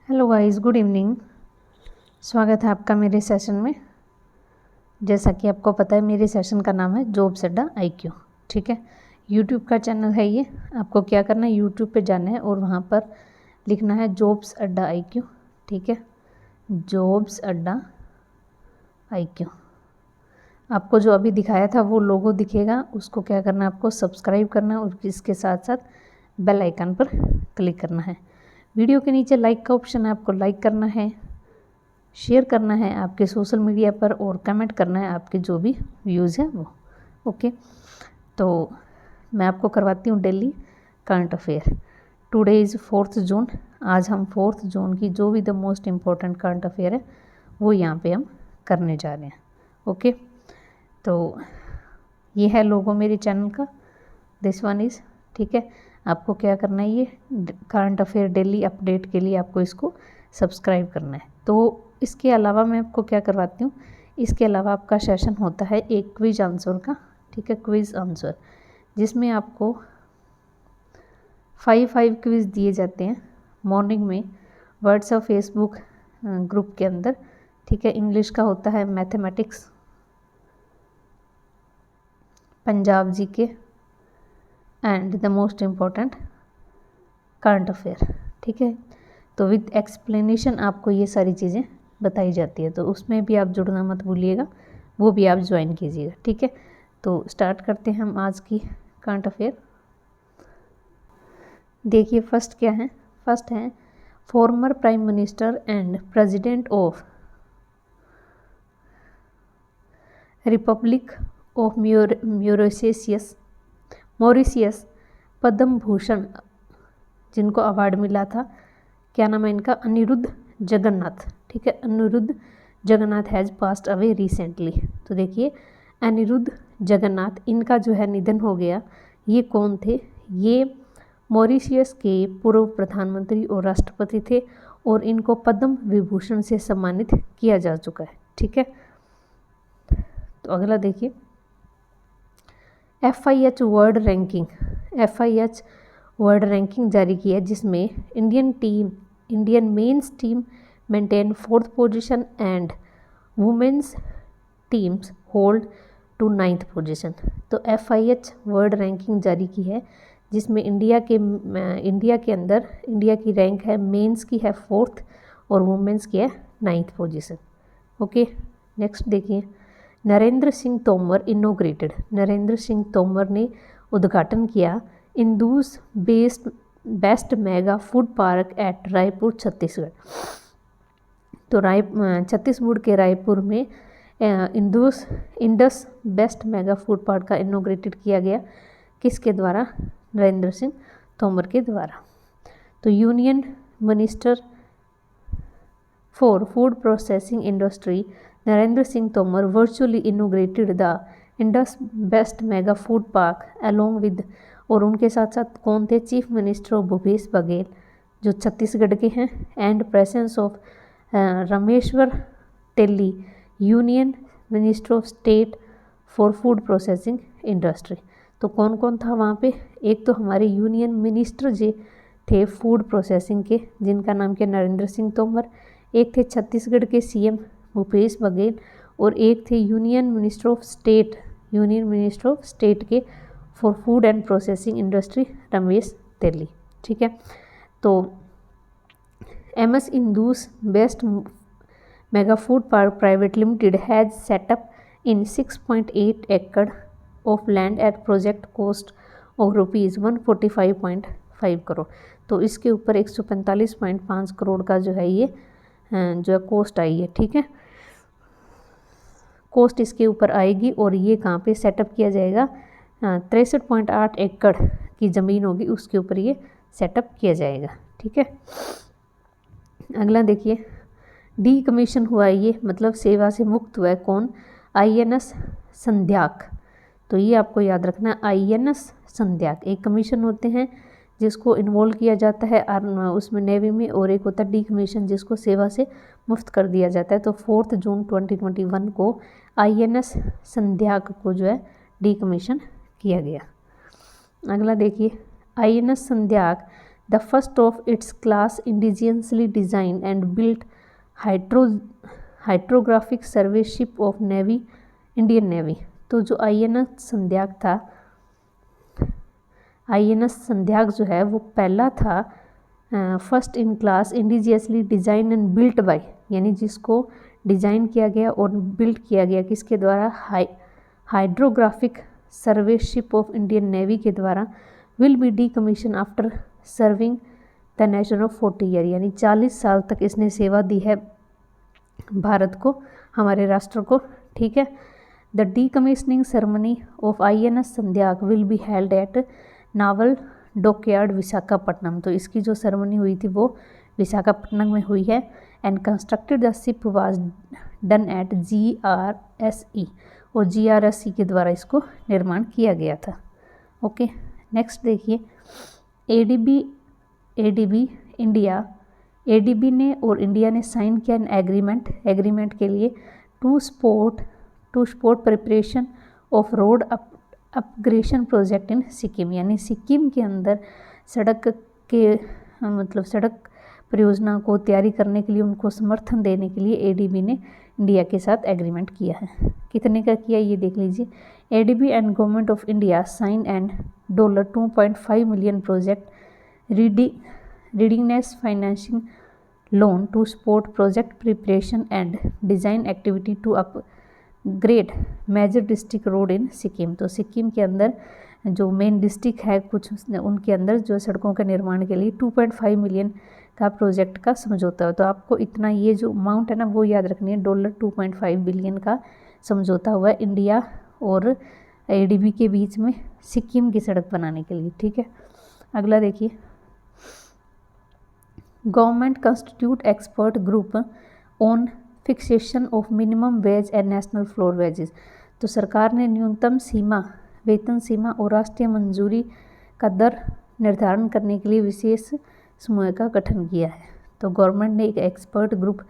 Hello guys, good evening. स्वागत है आपका मेरे सेशन में। जैसा कि आपको पता है, मेरे सेशन का नाम है जॉब्स अड्डा IQ। ठीक है, यूट्यूब का चैनल है ये। आपको क्या करना है, यूट्यूब पे जाना है और वहाँ पर लिखना है जॉब्स अड्डा IQ। ठीक है, जॉब्स अड्डा IQ। आपको जो अभी दिखाया था वो लोगो दिखेगा, उसको क्या करना है, आपको सब्सक्राइब करना है और इसके साथ साथ बेल आइकन पर क्लिक करना है। वीडियो के नीचे लाइक का ऑप्शन है, आपको लाइक करना है, शेयर करना है आपके सोशल मीडिया पर और कमेंट करना है आपके जो भी व्यूज़ हैं वो। ओके, तो मैं आपको करवाती हूँ daily current affair. Today is 4 जून। आज हम 4 जून की जो भी the most important current affair है वो यहाँ पे हम करने जा रहे हैं। ओके, तो ये है लोगो मेरे चैनल का, दिस वन इज़। ठीक है, आपको क्या करना है, ये करंट अफेयर डेली अपडेट के लिए आपको इसको सब्सक्राइब करना है। तो इसके अलावा मैं आपको क्या करवाती हूँ, इसके अलावा आपका सेशन होता है एक क्विज आंसर का। ठीक है, क्विज आंसर, जिसमें आपको 5 क्विज दिए जाते हैं मॉर्निंग में व्हाट्सएप फेसबुक ग्रुप के अंदर। ठीक है, इंग्लिश का होता है mathematics, Punjab GK and the most important current affair. ठीक है, तो विद एक्सप्लेनेशन आपको ये सारी चीज़ें बताई जाती है, तो उसमें भी आप जुड़ना मत भूलिएगा, वो भी आप ज्वाइन कीजिएगा। ठीक है, तो स्टार्ट करते हैं हम आज की करंट अफेयर। देखिए फर्स्ट क्या है, फर्स्ट है former prime minister and president of republic of Mauritius Padma Bhushan, जिनको अवार्ड मिला था, क्या नाम है इनका, अनिरुद्ध जगन्नाथ। ठीक है, Anirudh Jagannath has passed away recently. तो देखिए अनिरुद्ध जगन्नाथ, इनका जो है निधन हो गया। ये कौन थे, ये मॉरिशियस के पूर्व प्रधानमंत्री और राष्ट्रपति थे और इनको पद्म विभूषण से सम्मानित किया जा चुका है। ठीक है, तो अगला देखिए FIH वर्ल्ड रैंकिंग जारी की है, जिसमें Indian men's team maintain 4th position and women's teams hold to 9th position. तो FIH वर्ल्ड रैंकिंग जारी की है, जिसमें इंडिया के अंदर इंडिया की रैंक है, मेंस की है 4th और वुमेन्स की है 9th पोजीशन। ओके, नेक्स्ट देखिए नरेंद्र सिंह तोमर इनोग्रेटेड, नरेंद्र सिंह तोमर ने उद्घाटन किया Indus best mega food park at Raipur Chhattisgarh. तो छत्तीसगढ़ के रायपुर में Indus best mega food park का इनोग्रेटेड किया गया, किसके द्वारा, नरेंद्र सिंह तोमर के द्वारा। तो union minister for food processing industry Narendra Singh Tomar virtually inaugurated the Indus best mega food park along with, और उनके साथ साथ कौन थे, चीफ मिनिस्टर भूपेश बघेल जो छत्तीसगढ़ के हैं, and presence of Rameshwar Teli union minister of state for food processing industry. तो कौन कौन था वहाँ पे, एक तो हमारे यूनियन मिनिस्टर जी थे फूड प्रोसेसिंग के, जिनका नाम क्या, नरेंद्र सिंह तोमर, एक थे छत्तीसगढ़ के CM भूपेश बघेल, और एक थे यूनियन मिनिस्टर ऑफ स्टेट के for food and processing industry Ramesh Teli. ठीक है, तो MS Indus best mega food park private limited has setup in 6.8 acre of land at project cost of ₹145.5 crore. तो इसके ऊपर 145.5 करोड़ का जो है ये जो है कॉस्ट आई है। ठीक है, कॉस्ट इसके ऊपर आएगी, और ये कहाँ पे सेटअप किया जाएगा, 63.8 एकड़ की ज़मीन होगी, उसके ऊपर ये सेटअप किया जाएगा। ठीक है, अगला देखिए डी कमीशन हुआ है, ये मतलब सेवा से मुक्त हुआ है कौन, INS संध्याक। तो ये आपको याद रखना है, INS संध्याक एक कमीशन होते हैं जिसको इन्वॉल्व किया जाता है उसमें नेवी में, और एक होता है डी कमीशन जिसको सेवा से मुक्त कर दिया जाता है। तो 4 जून 2021 को INS संध्याक को जो है डी कमीशन किया गया। अगला देखिए INS संध्याक the first of its class indigenously designed and built hydrographic survey ship of navy, Indian navy. तो जो INS संध्याक था, INS संध्याक जो है वो पहला था first in class indigenously design and built by, यानी जिसको डिज़ाइन किया गया और बिल्ट किया गया किसके द्वारा, hydrographic survey ship of Indian navy के द्वारा, will be D commission after serving the nation of 40 year, यानी 40 साल तक इसने सेवा दी है भारत को, हमारे राष्ट्र को। ठीक है। द decommissioning ceremony of INS Sandhayak will be held at naval dockyard Visakhapatnam. तो इसकी जो सेरेमनी हुई थी वो विशाखापट्टनम में हुई है। And constructed the ship was done at GRSE, और GRSE के द्वारा इसको निर्माण किया गया था। ओके, नेक्स्ट देखिए ADB इंडिया, ADB ने और इंडिया ने साइन किया एन एग्रीमेंट के लिए to support preparation of road upgradation project in Sikkim, यानी सिक्किम के अंदर सड़क परियोजना को तैयारी करने के लिए उनको समर्थन देने के लिए ADB ने इंडिया के साथ एग्रीमेंट किया है। कितने का किया ये देख लीजिए। ADB and government of India sign and $2.5 million project readiness financing loan to support project preparation and design activity to upgrade major district road in Sikkim. तो सिक्किम के अंदर जो मेन डिस्ट्रिक्ट है कुछ उनके अंदर जो सड़कों के निर्माण के लिए 2.5 मिलियन का प्रोजेक्ट का समझौता है। तो आपको इतना ये जो अमाउंट है ना वो याद रखनी है, $2.5 बिलियन का समझौता हुआ है इंडिया और ADB के बीच में सिक्किम की सड़क बनाने के लिए। ठीक है, अगला देखिए government constitute expert group on fixation of minimum wage and national floor wages. तो सरकार ने न्यूनतम सीमा, वेतन सीमा और राष्ट्रीय मंजूरी का दर निर्धारण करने के लिए विशेष समूह का गठन किया है। तो गवर्नमेंट ने एक एक्सपर्ट ग्रुप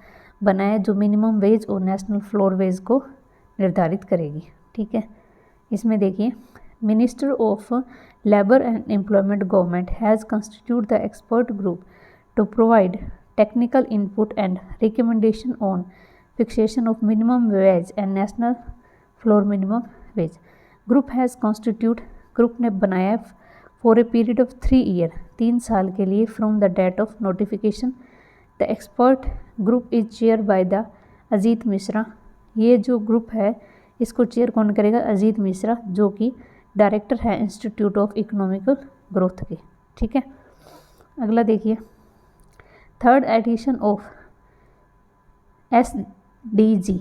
बनाया जो मिनिमम वेज और नेशनल फ्लोर वेज को निर्धारित करेगी। ठीक है, इसमें देखिए minister of labour and employment government has constitute the expert group to provide technical input and recommendation on fixation of minimum wage and national floor minimum wage. Group has constituted, group ने बनाया for a period of 3 years, 3 साल के लिए from the date of notification. The expert group is chaired by the Ajit Mishra. ये जो group है इसको chair कौन करेगा, अजीत मिश्रा, जो कि डायरेक्टर है इंस्टीट्यूट ऑफ इकोनॉमिकल ग्रोथ के। ठीक है, अगला देखिए third edition of SDG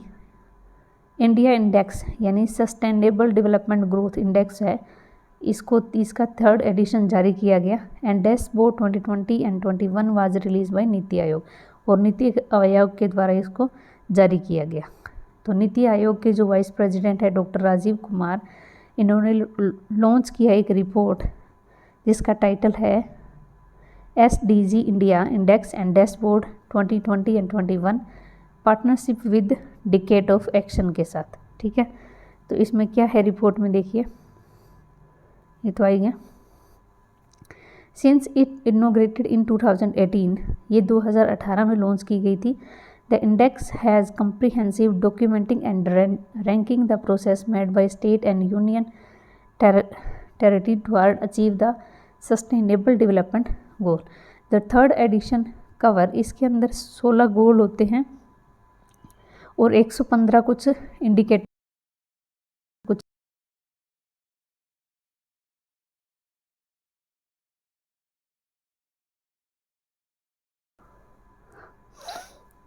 India index, यानी सस्टेनेबल डेवलपमेंट ग्रोथ इंडेक्स है, इसका थर्ड एडिशन जारी किया गया। And dashboard 2020 and 21 was release by NITI Aayog, और नीति आयोग के द्वारा इसको जारी किया गया। तो नीति आयोग के जो वाइस प्रेसिडेंट है डॉक्टर राजीव कुमार, इन्होंने लॉन्च किया एक रिपोर्ट जिसका टाइटल है SDG India index and dashboard 2020 and 21 partnership with decade of action के साथ। ठीक है, तो इसमें क्या है रिपोर्ट में देखिए, ये तो आई गया। सिंस इट इनोग्रेटेड इन 2018, ये 2018 में लॉन्च की गई थी। The index has comprehensive documenting and ranking the process made by state and union territory toward achieve the sustainable development goal. The third edition cover, इसके अंदर 16 गोल होते हैं और 115 कुछ इंडिकेटर कुछ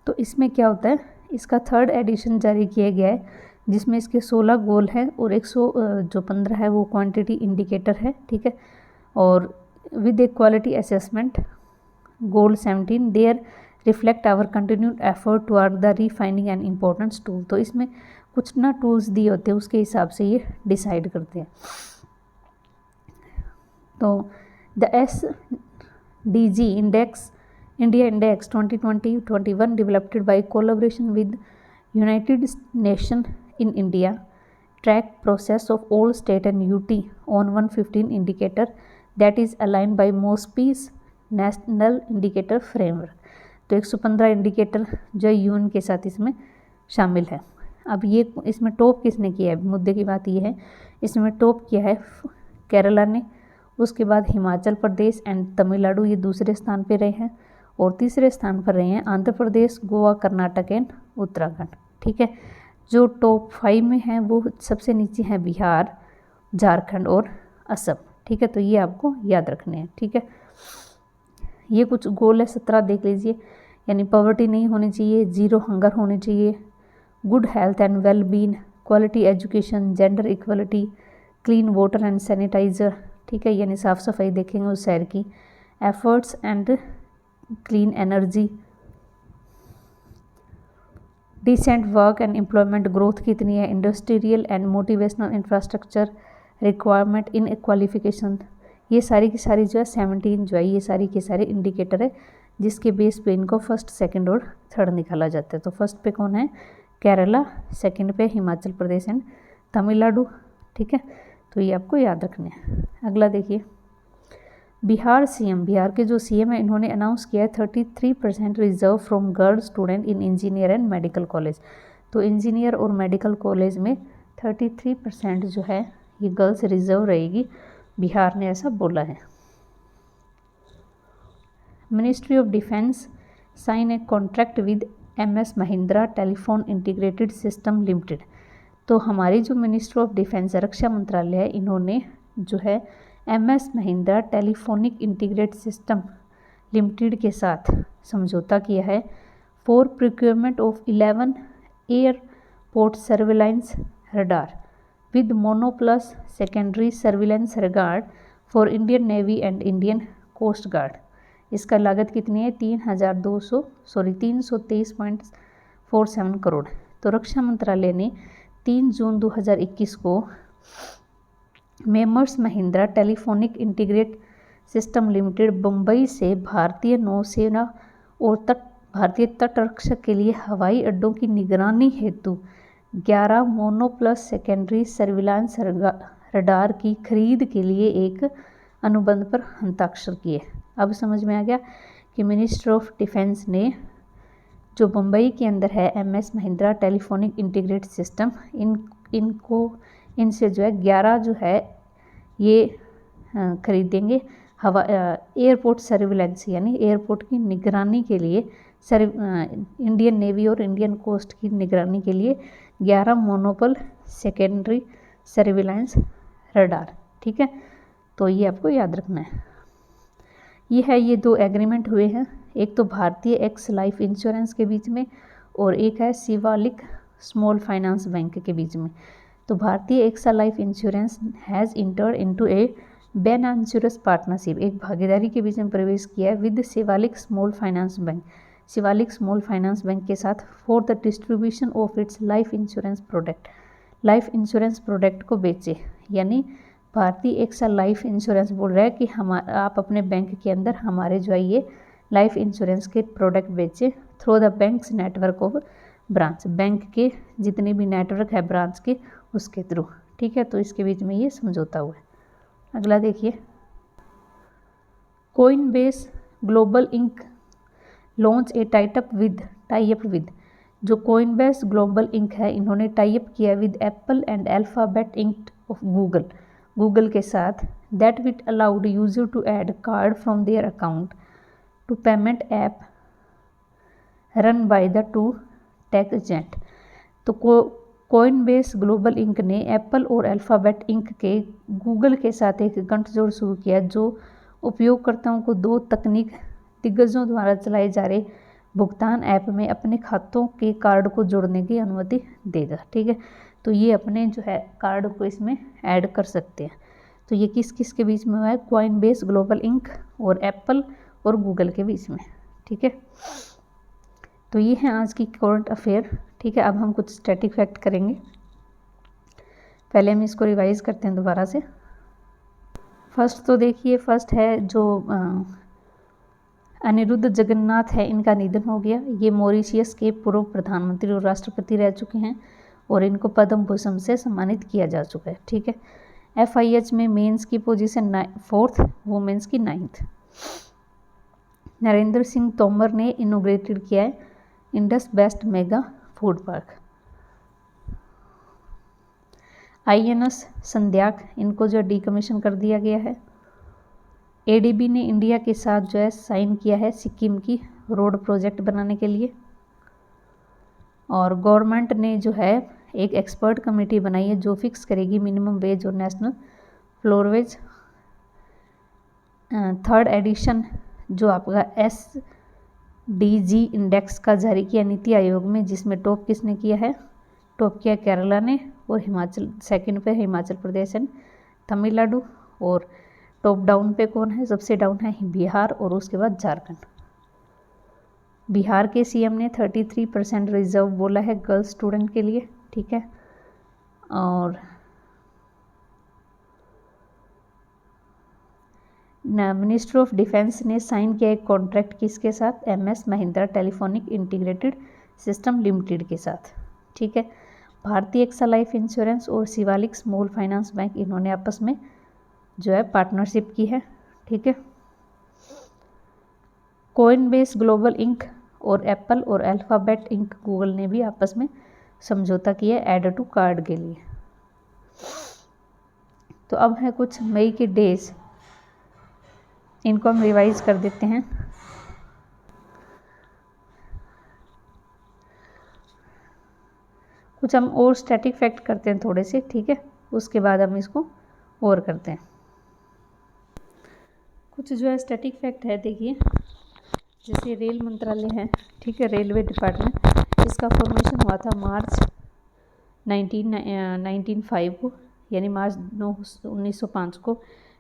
तो इसमें क्या होता है, इसका थर्ड एडिशन जारी किया गया है जिसमें इसके 16 गोल हैं और 115 है वो क्वांटिटी इंडिकेटर है। ठीक है, और with a quality assessment goal 17 there reflect our continued effort toward the refining and importance tool। तो इसमें कुछ ना टूल्स दिए होते हैं उसके हिसाब से ये डिसाइड करते हैं। तो the SDG index India index 2020-21 developed by collaboration with United Nations in India track process of all state and UT on 115 indicator that is aligned by MOSPE's national indicator framework. तो 115 indicator जो है UN के साथ इसमें शामिल है। अब ये इसमें टॉप किसने किया है, मुद्दे की बात ये है, इसमें टॉप किया है केरला ने, उसके बाद हिमाचल प्रदेश एंड तमिलनाडु ये दूसरे स्थान पे रहे हैं, और तीसरे स्थान पर रहे हैं आंध्र प्रदेश, गोवा, कर्नाटक एंड उत्तराखंड। ठीक है, जो टॉप 5 में हैं वो सबसे नीचे हैं बिहार, झारखंड और असम। ठीक है, तो ये आपको याद रखने हैं। ठीक है, ये कुछ गोल है 17 देख लीजिए, यानी पॉवर्टी नहीं होनी चाहिए, जीरो हंगर होनी चाहिए, good health and well being, quality education, gender equality, clean water and sanitizer. ठीक है, यानी साफ़ सफाई देखेंगे उस शहर की, efforts and clean energy, decent work and employment, growth कितनी है, industrial and motivational infrastructure, requirement in qualification. ये सारी की सारी जो है 17 जो है ये सारी के सारे इंडिकेटर है जिसके बेस पे इनको फर्स्ट, सेकंड और थर्ड निकाला जाता है। तो फर्स्ट पे कौन है, केरला, सेकंड पे हिमाचल प्रदेश एंड तमिलनाडु। ठीक है, तो ये आपको याद रखने हैं। अगला देखिए, बिहार सीएम, बिहार के जो सीएम है इन्होंने अनाउंस किया है 33% reserve from girl student in engineer and medical college. तो इंजीनियर और मेडिकल कॉलेज में 33% जो है ये गर्ल्स रिजर्व रहेगी, बिहार ने ऐसा बोला है। Ministry of defence sign a contract with MS Mahindra telephone integrated system limited. तो हमारी जो मिनिस्ट्री ऑफ डिफेंस रक्षा मंत्रालय है, इन्होंने जो है MS Mahindra telephonic integrated system limited के साथ समझौता किया है for procurement of 11 airport surveillance radar with monopulse secondary surveillance radar for Indian navy and Indian coast guard. इसका लागत कितनी है, 323.47 करोड़। तो रक्षा मंत्रालय ने 3 जून 2021 को messrs Mahindra telephonic integrated system limited Bombay से भारतीय नौसेना और भारतीय तटरक्षक के लिए हवाई अड्डों की निगरानी हेतु 11 मोनोप्लस सेकेंडरी सर्विलांस रडार की खरीद के लिए एक अनुबंध पर हस्ताक्षर किए। अब समझ में आ गया कि मिनिस्ट्री ऑफ डिफेंस ने जो बम्बई के अंदर है MS Mahindra telephonic integrated system, इनसे जो है 11 जो है ये खरीदेंगे हवा एयरपोर्ट सर्विलेंस यानी एयरपोर्ट की निगरानी के लिए, इंडियन नेवी और इंडियन कोस्ट की निगरानी के लिए 11 मोनोपल सेकेंडरी सर्विलांस रडार। ठीक है, तो ये आपको याद रखना है। ये 2 एग्रीमेंट हुए हैं, एक तो भारतीय एक्स लाइफ इंश्योरेंस के बीच में और एक है शिवालिक स्मॉल फाइनेंस बैंक के बीच में। तो भारतीय AXA life insurance has entered into a bancassurance partnership, एक भागीदारी के बीच में प्रवेश किया है with Shivalik small finance bank, Shivalik small finance bank के साथ for the distribution of its life insurance product, life insurance product को बेचे। यानी भारतीय एक्सा लाइफ इंश्योरेंस बोल रहा है कि आप अपने बैंक के अंदर हमारे जो है ये लाइफ इंश्योरेंस के प्रोडक्ट बेचे through the banks network of branch, bank के जितने भी नेटवर्क है ब्रांच के उसके थ्रू। ठीक है, तो इसके बीच में ये समझौता हुआ है। अगला देखिए, Coinbase global Inc launch a tie up with, जो कोइनबेस ग्लोबल इंक है इन्होंने टाई अप किया with Apple and Alphabet Inc of Google के साथ, that with allowed user to add card from their account to payment app run by the 2 tech giant. तो Coinbase global Inc ने Apple और Alphabet Inc के Google के साथ एक गठजोड़ शुरू किया जो उपयोगकर्ताओं को 2 तकनीक दिग्गजों द्वारा चलाए जा रहे भुगतान ऐप में अपने खातों के कार्ड को जोड़ने की अनुमति देगा। ठीक है, तो ये अपने जो है कार्ड को इसमें ऐड कर सकते हैं। तो ये किस किस के बीच में हुआ है, कोइनबेस ग्लोबल इंक और एप्पल और गूगल के बीच में। ठीक है, तो ये है आज की करंट अफेयर। ठीक है, अब हम कुछ स्टैटिक फैक्ट करेंगे। पहले हम इसको रिवाइज करते हैं दोबारा से। फर्स्ट तो देखिए, फर्स्ट है जो अनिरुद्ध जगन्नाथ है, इनका निधन हो गया। ये मॉरिशियस के पूर्व प्रधानमंत्री और राष्ट्रपति रह चुके हैं और इनको पद्म भूषण से सम्मानित किया जा चुका है। ठीक है, FIH में मेंस की पोजीशन 4th, वुमेन्स की 9th। नरेंद्र सिंह तोमर ने इनोग्रेटेड किया है Indus best mega food park. INS संध्याक, इनको जो डीकमीशन कर दिया गया है। ADB ने इंडिया के साथ जो है साइन किया है सिक्किम की रोड प्रोजेक्ट बनाने के लिए। और गवर्नमेंट ने जो है एक एक्सपर्ट कमेटी बनाई है जो फिक्स करेगी मिनिमम वेज और national floor wage. 3rd edition जो आपका SDG इंडेक्स का जारी किया नीति आयोग में, जिसमें टॉप किसने किया है? टॉप किया केरला ने, और हिमाचल सेकंड पे हिमाचल प्रदेश एंड तमिलनाडु, और टॉप डाउन पे कौन है? सबसे डाउन है बिहार, और उसके बाद झारखंड। बिहार के CM ने 33% रिजर्व बोला है गर्ल्स स्टूडेंट के लिए, ठीक है। और मिनिस्ट्री ऑफ डिफेंस ने साइन किया एक कॉन्ट्रैक्ट किसके साथ? MS Mahindra telephonic integrated system limited के साथ, ठीक है। भारतीय एक्सा लाइफ इंश्योरेंस और शिवालिक स्मॉल फाइनेंस बैंक, इन्होंने आपस में जो है पार्टनरशिप की है, ठीक है। कोइनबेस ग्लोबल इंक और एप्पल और अल्फाबेट इंक गूगल ने भी आपस में समझौता किया ऐड टू कार्ड के लिए। तो अब है कुछ मई के डेज, इनको हम रिवाइज कर देते हैं। कुछ हम और स्टैटिक फैक्ट करते हैं थोड़े से, ठीक है, उसके बाद हम इसको और करते हैं। कुछ जो है स्टैटिक फैक्ट है, देखिए जैसे रेल मंत्रालय है, ठीक है, रेलवे डिपार्टमेंट, इसका फॉर्मेशन हुआ था मार्च 1905 को, यानी मार्च 1905 को।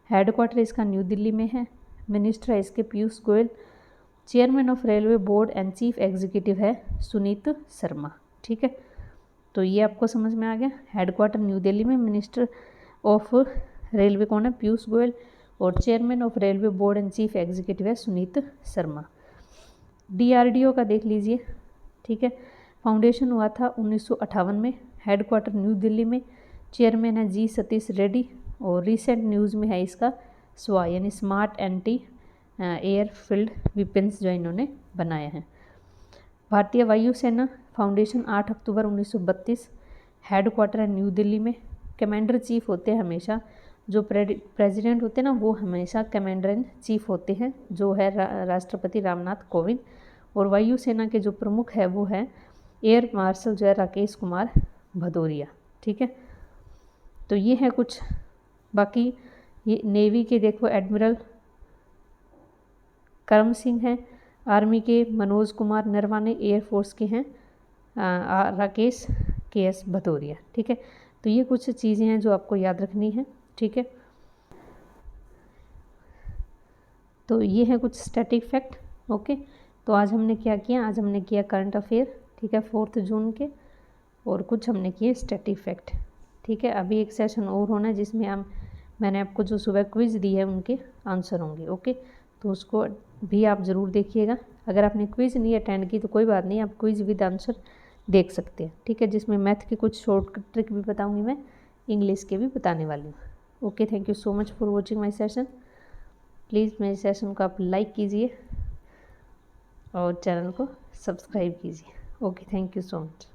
हेडक्वार्टर इसका न्यू दिल्ली में है। मिनिस्टर है इसके Piyush Goyal. Chairman of railway board and chief executive है सुनीत शर्मा, ठीक है। तो ये आपको समझ में आ गया। हेडक्वार्टर न्यू दिल्ली में, मिनिस्टर ऑफ रेलवे कौन है? पीयूष गोयल, और chairman of railway board and chief executive है सुनीत शर्मा। DRDO का देख लीजिए, ठीक है। फाउंडेशन हुआ था 1958 में, हेडक्वार्टर न्यू दिल्ली में, चेयरमैन है G सतीश रेड्डी, और रिसेंट न्यूज़ में है इसका स्वा यानी smart anti air field weapons जो इन्होंने बनाया है। भारतीय वायुसेना फाउंडेशन 8 अक्टूबर 1932, हेडक्वार्टर है न्यू दिल्ली में। कमांडर चीफ होते हैं हमेशा, जो प्रेसिडेंट होते हैं ना, वो हमेशा कमांडर इन चीफ होते हैं, जो है राष्ट्रपति रामनाथ कोविंद। और वायुसेना के जो प्रमुख है वो है एयर मार्शल जो है राकेश कुमार भदौरिया, ठीक है। तो ये है कुछ। बाकी ये नेवी के देखो एडमिरल करम सिंह हैं, आर्मी के मनोज कुमार नरवाने, एयरफोर्स के हैं राकेश KS भदौरिया, ठीक है। तो ये कुछ चीज़ें हैं जो आपको याद रखनी है, ठीक है। तो ये है कुछ स्टैटिक फैक्ट, ओके। तो आज हमने क्या किया? आज हमने किया करंट अफेयर, ठीक है, 4 जून के, और कुछ हमने किए स्टैटिक फैक्ट, ठीक है। अभी एक सेशन और होना है जिसमें मैंने आपको जो सुबह क्विज़ दी है उनके आंसर होंगे, ओके। तो उसको भी आप ज़रूर देखिएगा। अगर आपने क्विज़ नहीं अटेंड की तो कोई बात नहीं, आप क्विज़ विद आंसर देख सकते हैं, ठीक है, जिसमें मैथ के कुछ शॉर्ट ट्रिक भी बताऊंगी मैं, इंग्लिश के भी बताने वाली हूँ, okay. Thank you so much for watching my session. Please मेरे सेशन को आप लाइक कीजिए और चैनल को सब्सक्राइब कीजिए, okay. Thank you so much.